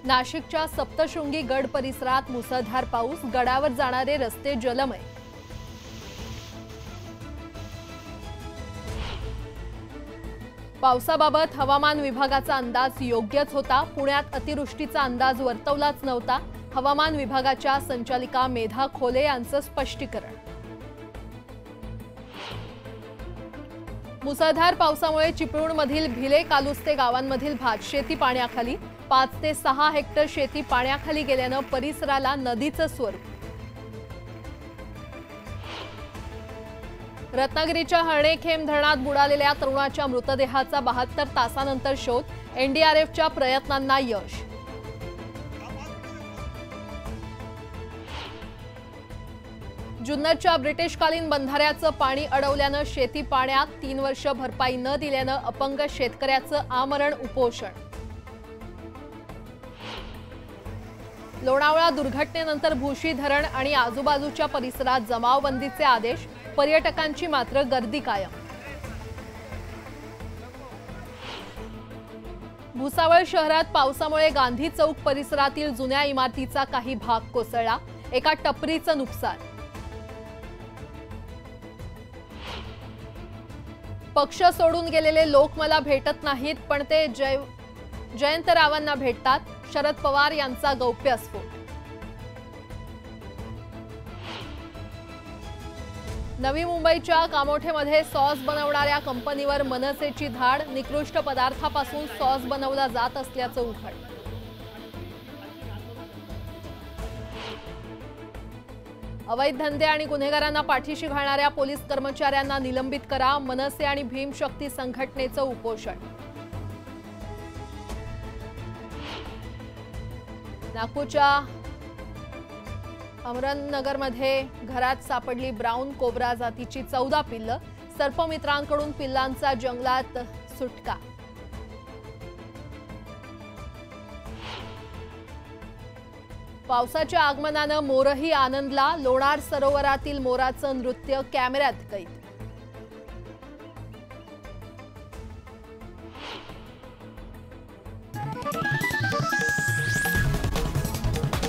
नाशिकच्या सप्तशृंगी गड परिसरात मुसळधार पाऊस, गडावर जाणारे रस्ते जलमय। पावसाबाबत हवामान विभागाचा अंदाज योग्यच होता। पुण्यात अतिवृष्टीचा अंदाज वर्तवलाच नव्हता। हवामान विभागाच्या संचालिका मेधा खोले यांचं स्पष्टीकरण। मुसळधार पावसामुळे चिपळूणमधील भिले कालुस्ते गावांमधील भातशेती पाण्याखाली, 5 ते 6 हेक्टर शेती पाण्याखाली गेल्यानं परिसराला नदीचं स्वरूप। रत्नागिरीच्या हर्णेखेम धरणात बुडालेल्या तरुणाच्या मृतदेहाचा 72 तासांनंतर शोध, एनडीआरएफच्या प्रयत्नांना यश। जुन्नरच्या ब्रिटिशकालीन बंधाऱ्याचं पाणी अडवल्यानं शेती पाण्यात 3 वर्ष भरपाई न दिल्यानं अपंग शेतकऱ्याचं आमरण उपोषण। लोणावळा दुर्घटनेनंतर भुशी धरण आणि आजूबाजूच्या परिसरात जमावबंदीचे आदेश, पर्यटकांची मात्र गर्दी कायम। भुसावळ शहरात पावसामुळे गांधी चौक परिसरातील जुन्या इमारतीचा काही भाग कोसळला, एका टपरीचं नुकसान। पक्ष सोडून गेलेले लोक मला भेटत नाहीत, पण ते जयंतरावांना भेटतात, शरद पवार यांचा गौप्यस्फोट। नवी मुंबईच्या कामोठेमध्ये सॉस बनवणाऱ्या कंपनीवर मनसेची धाड, निकृष्ट पदार्थापासून सॉस बनवला जात असल्याचं उघड। अवैध धंदे आणि गुन्हेगारांना पाठीशी घालणाऱ्या पोलीस कर्मचाऱ्यांना निलंबित करा, मनसे आणि भीमशक्ती संघटनेचं उपोषण। नागपूरच्या अमरनगरमध्ये घरात सापडली ब्राऊन कोब्रा जातीची 14 पिल्लं, सर्पमित्रांकडून पिल्लांचा जंगलात सुटका। पावसाच्या आगमनानं मोरही आनंदला, लोणार सरोवरातील मोराचं नृत्य कॅमेऱ्यात कैद।